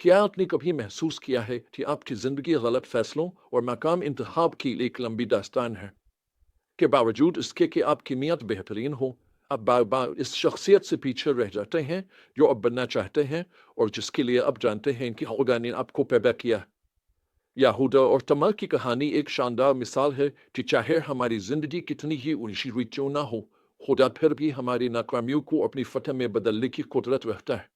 क्या आपने कभी महसूस किया है कि आपकी ज़िंदगी गलत फैसलों और नाकाम इंतखाब की एक लंबी दास्तान है, के बावजूद इसके कि आपकी नीयत बेहतरीन हो, आप बार-बार इस शख्सियत से पीछे रह जाते हैं जो आप बनना चाहते हैं और जिसके लिए आप जानते हैं कि खुदा ने आपको पैदा किया। यहूदा और तमर की कहानी एक शानदार मिसाल है कि चाहे हमारी ज़िंदगी कितनी ही ऊंची क्यों ना हो, खुदा फिर भी हमारी नाकामियों को अपनी फतह में बदलने की कुदरत रखता है।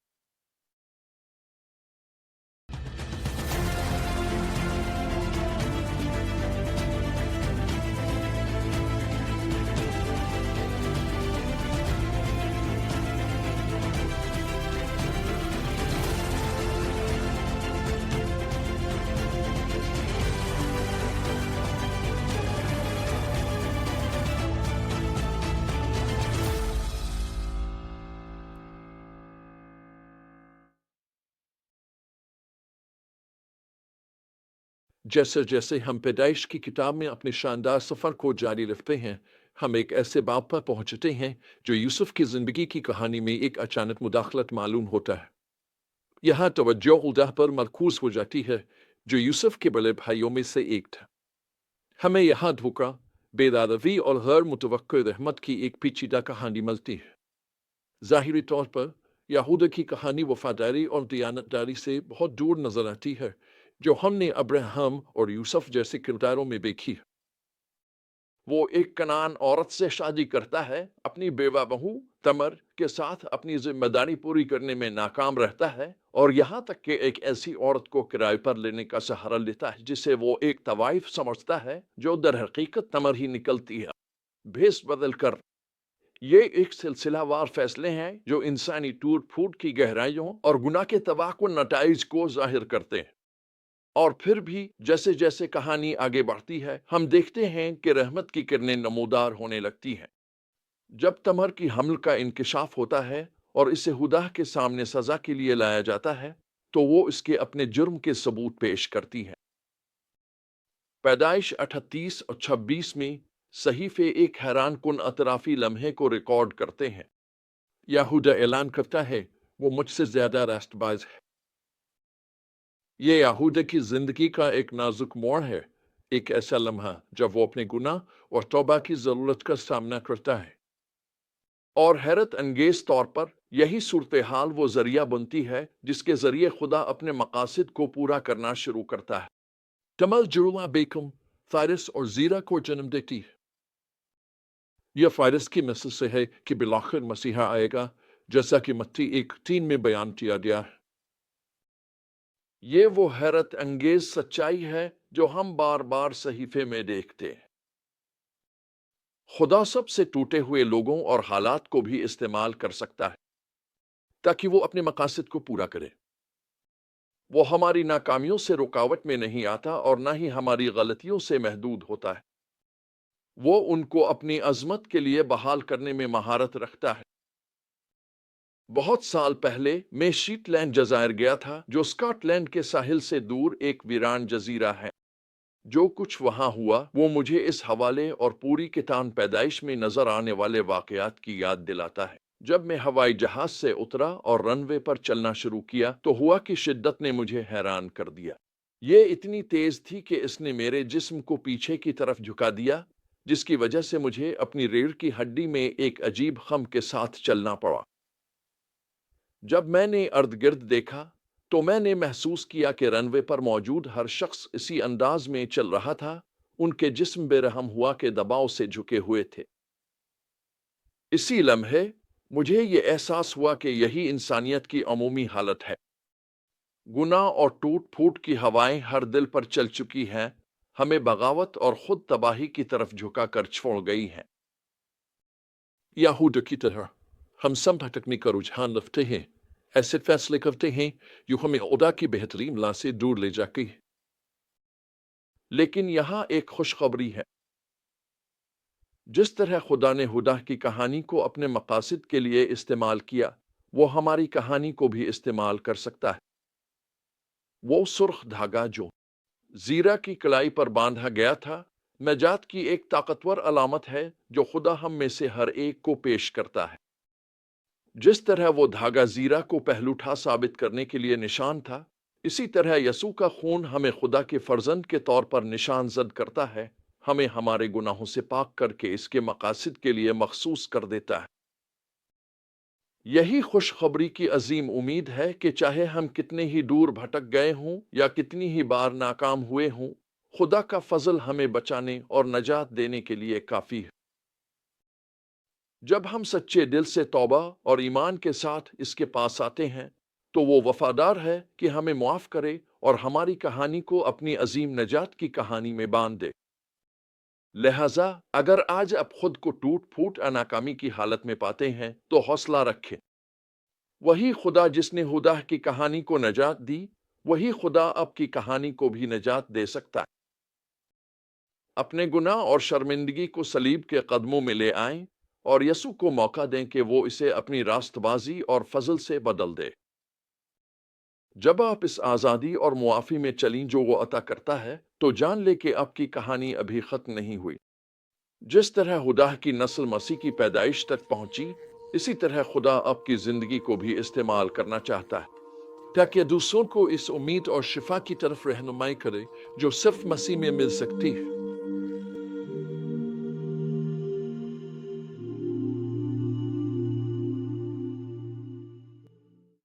जैसे जैसे हम पैदाइश की किताब में अपने शानदार सफ़र को जारी रखते हैं, हम एक ऐसे बाब पर पहुंचते हैं जो यूसुफ की ज़िंदगी की कहानी में एक अचानक मुदाखलत मालूम होता है। यहाँ तवज्जो उल्दाह पर मरकूज हो जाती है, जो यूसुफ के बड़े भाइयों में से एक था। हमें यहाँ धोखा, बेदारवी और गैर मुतवक्किर रहमत की एक पेचीदा कहानी मिलती है। ज़ाहिरी तौर पर यहूदा की कहानी वफादारी और दियानतदारी से बहुत दूर नजर आती है, जो हमने अब्राहम और यूसुफ जैसे किरदारों में देखी है। वो एक कनान औरत से शादी करता है, अपनी बेवा बहू तमर के साथ अपनी जिम्मेदारी पूरी करने में नाकाम रहता है, और यहाँ तक कि एक ऐसी औरत को किराए पर लेने का सहारा लेता है जिसे वो एक तवाइफ समझता है, जो दर हकीकत तमर ही निकलती है भेस बदल कर। ये एक सिलसिलावार फैसले हैं जो इंसानी टूट फूट की गहराइयों और गुनाह के तबाहकुन नताइज को जाहिर करते हैं। और फिर भी जैसे जैसे कहानी आगे बढ़ती है, हम देखते हैं कि रहमत की किरणें नमूदार होने लगती हैं। जब तमर की हमल का इंकिशाफ होता है और इसे हुदा के सामने सजा के लिए लाया जाता है, तो वो इसके अपने जुर्म के सबूत पेश करती है। पैदाइश 38 और 26 में सहीफे एक हैरान कुन अतराफी लम्हे को रिकॉर्ड करते हैं। यहूदा ऐलान करता है, वो मुझसे ज्यादा रास्तबाज है। ये यहूदा की जिंदगी का एक नाजुक मोड़ है, एक ऐसा लम्हा जब वो अपने गुनाह और तौबा की जरूरत का सामना करता है। और हैरत अंगेज तौर पर यही सूरत हाल वो जरिया बनती है जिसके जरिए खुदा अपने मकासद को पूरा करना शुरू करता है। तमल जुरुला बेगम फारिस और जीरा को जन्म देती है। यह फारिस की मिसल से है कि बिलाखिर मसीहा आएगा, जैसा कि मत्ती 1:3 में बयान किया गया है। ये वो हैरत अंगेज सच्चाई है जो हम बार बार सहीफे में देखते हैं। खुदा सबसे टूटे हुए लोगों और हालात को भी इस्तेमाल कर सकता है ताकि वो अपने मकासद को पूरा करे। वो हमारी नाकामियों से रुकावट में नहीं आता और ना ही हमारी गलतियों से महदूद होता है। वो उनको अपनी अजमत के लिए बहाल करने में महारत रखता है। बहुत साल पहले मैं शीटलैंड जजायर गया था, जो स्कॉटलैंड के साहिल से दूर एक वीरान जजीरा है। जो कुछ वहां हुआ वो मुझे इस हवाले और पूरी किताब पैदाइश में नजर आने वाले वाकयात की याद दिलाता है। जब मैं हवाई जहाज से उतरा और रनवे पर चलना शुरू किया तो हुआ की शिद्दत ने मुझे हैरान कर दिया। ये इतनी तेज थी कि इसने मेरे जिस्म को पीछे की तरफ झुका दिया, जिसकी वजह से मुझे अपनी रीढ़ की हड्डी में एक अजीब खम के साथ चलना पड़ा। जब मैंने अर्द गिर्द देखा तो मैंने महसूस किया कि रनवे पर मौजूद हर शख्स इसी अंदाज में चल रहा था। उनके जिस्म बेरहम हुआ के दबाव से झुके हुए थे। इसी लम्हे मुझे ये एहसास हुआ कि यही इंसानियत की अमूमी हालत है। गुनाह और टूट फूट की हवाएं हर दिल पर चल चुकी हैं, हमें बगावत और खुद तबाही की तरफ झुका कर छोड़ गई हैं। यहूदा की तरह हम सब भटकने का रुझान रखते हैं, ऐसे फैसले करते हैं जो हमें खुदा की बेहतरीन ला से दूर ले जाती है। लेकिन यहाँ एक खुशखबरी है। जिस तरह खुदा ने हुदा की कहानी को अपने मकासद के लिए इस्तेमाल किया, वो हमारी कहानी को भी इस्तेमाल कर सकता है। वो सुर्ख धागा जो जीरा की कलाई पर बांधा गया था, नजात की एक ताकतवर अलामत है जो खुदा हम में से हर एक को पेश करता है। जिस तरह वो धागा जीरा को पहलूठा साबित करने के लिए निशान था, اسی طرح یسوع کا خون ہمیں خدا کے فرزند کے طور پر نشان زد کرتا ہے، ہمیں ہمارے گناہوں سے پاک کر کے اس کے مقاصد کے لیے مخصوص کر دیتا ہے۔ یہی خوشخبری کی عظیم امید ہے کہ چاہے ہم کتنے ہی دور بھٹک گئے ہوں یا کتنی ہی بار ناکام ہوئے ہوں، خدا کا فضل ہمیں بچانے اور نجات دینے کے لیے کافی ہے۔ جب ہم سچے دل سے توبہ اور ایمان کے ساتھ اس کے پاس آتے ہیں تو وہ وفادار ہے کہ ہمیں معاف کرے اور ہماری کہانی کو اپنی عظیم نجات کی کہانی میں باندھ دے۔ لہذا اگر آج آپ خود کو ٹوٹ پھوٹ یا ناکامی کی حالت میں پاتے ہیں تو حوصلہ رکھیں۔ وہی خدا جس نے ہدا کی کہانی کو نجات دی، وہی خدا آپ کی کہانی کو بھی نجات دے سکتا ہے۔ اپنے گناہ اور شرمندگی کو صلیب کے قدموں میں لے آئیں اور یسوع کو موقع دیں کہ وہ اسے اپنی راست بازی اور فضل سے بدل دے۔ جب آپ اس آزادی اور معافی میں چلیں جو وہ عطا کرتا ہے، تو جان لے کہ آپ کی کہانی ابھی ختم نہیں ہوئی۔ جس طرح خدا کی نسل مسیح کی پیدائش تک پہنچی، اسی طرح خدا آپ کی زندگی کو بھی استعمال کرنا چاہتا ہے تاکہ دوسروں کو اس امید اور شفا کی طرف رہنمائی کرے جو صرف مسیح میں مل سکتی ہے۔